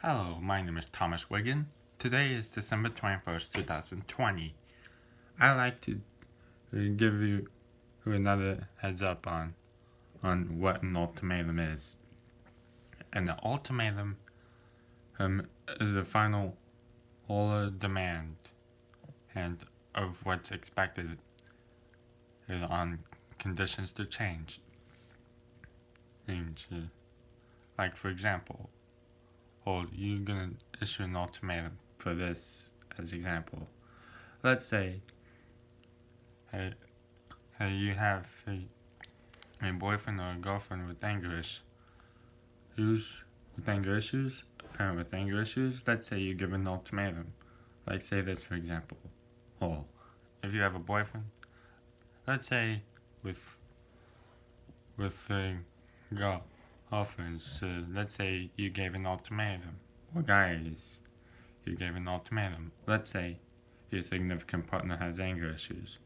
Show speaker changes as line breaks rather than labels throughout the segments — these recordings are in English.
Hello, my name is Thomas Wiggin. Today is December 21st, 2020. I'd like to give you another heads up on what an ultimatum is. And the ultimatum is the final whole demand and of what's expected on conditions to change. Like for example, you're gonna issue an ultimatum for this as example. Let's say you have a boyfriend or a girlfriend with anger issues, a parent with anger issues. Let's say you give an ultimatum. Like say this for example. If you have a boyfriend, let's say with a girlfriend, so let's say you gave an ultimatum. Or guys, you gave an ultimatum. Let's say your significant partner has anger issues.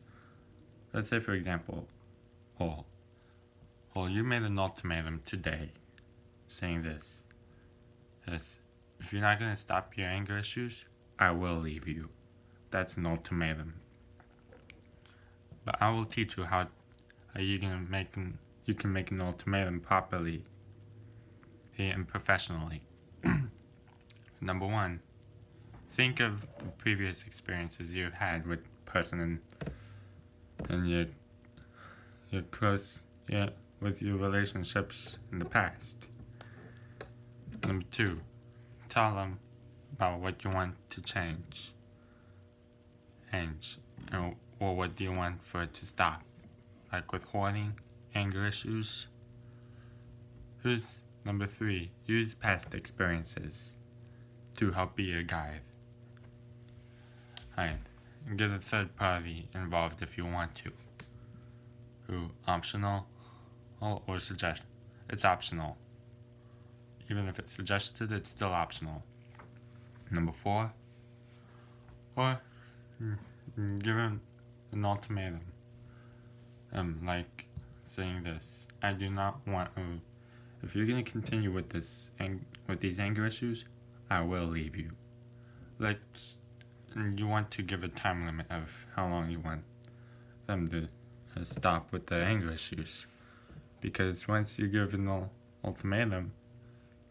Let's say for example, you made an ultimatum today saying this. If you're not going to stop your anger issues, I will leave you. That's an ultimatum. But I will teach you how you can make an ultimatum properly and professionally. Number one, think of the previous experiences you've had with person and your close with your relationships in the past. Number two, tell them about what you want to change, or what do you want for it to stop, like with hoarding, anger issues. Number three, use past experiences to help be your guide. Alright, get a third party involved if you want to. Optional or suggest. It's optional. Even if it's suggested, it's still optional. Number four, or give an ultimatum. Like saying this: I do not want. If you're gonna continue with these anger issues, I will leave you. You want to give a time limit of how long you want them to stop with the anger issues, because once you give an ultimatum,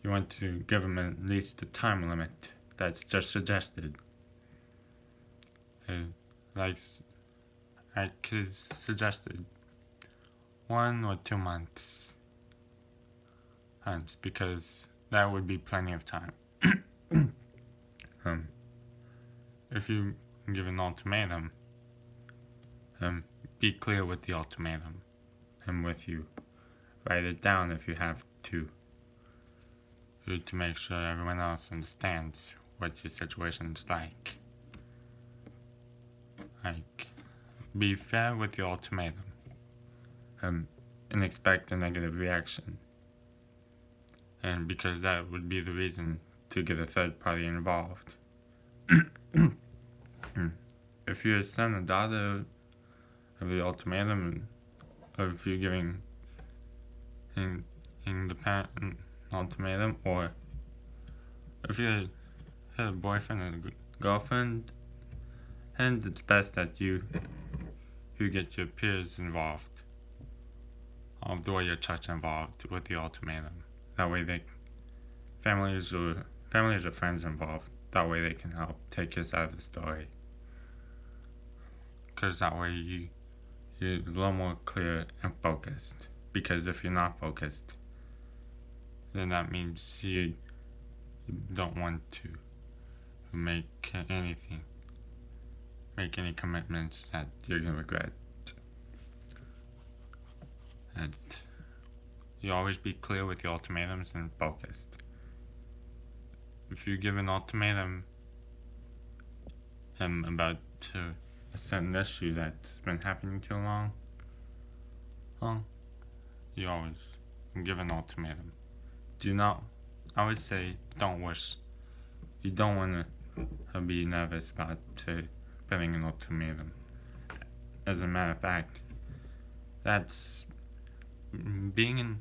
you want to give them at least a time limit that's just suggested. Like I could suggested 1 or 2 months, because that would be plenty of time. If you give an ultimatum, be clear with the ultimatum and with you. Write it down if you have to make sure everyone else understands what your situation is like. Be fair with your ultimatum, and expect a negative reaction. And because that would be the reason to get a third party involved. If you're a son or daughter of the ultimatum, or if you're giving in the parent an ultimatum, or if you have a boyfriend and a girlfriend, and it's best that you get your peers involved, or your church involved with the ultimatum. That way families or friends involved. That way they can help take your side of the story. Because that way you're a little more clear and focused. Because if you're not focused, then that means you don't want to make any commitments that you're going to regret. And you always be clear with your ultimatums and focused. If you give an ultimatum about a certain issue that's been happening too long, you always give an ultimatum. I would say don't wish. You don't want to be nervous about putting an ultimatum. As a matter of fact, giving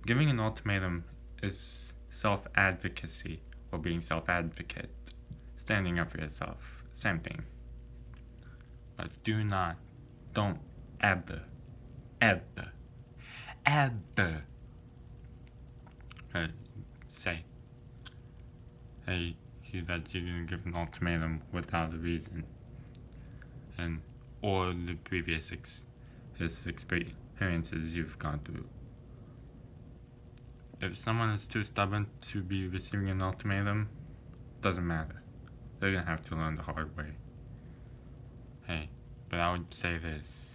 an ultimatum is self-advocacy or being self-advocate, standing up for yourself, same thing. But don't ever say, hey, that you're gonna give an ultimatum without a reason, and or the previous experiences you've gone through. If someone is too stubborn to be receiving an ultimatum, doesn't matter. They're gonna have to learn the hard way. Hey, but I would say this.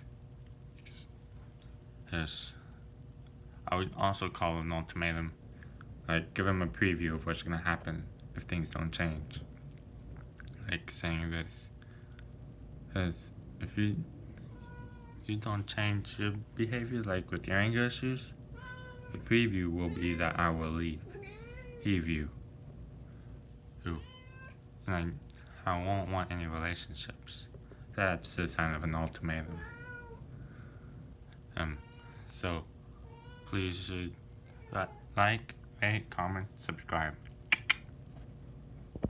I would also call an ultimatum, like give them a preview of what's gonna happen if things don't change. Like saying this, because if you don't change your behavior, like with your anger issues, the preview will be that I will leave you, and I won't want any relationships. That's the sign of an ultimatum. So please like, rate, comment, subscribe.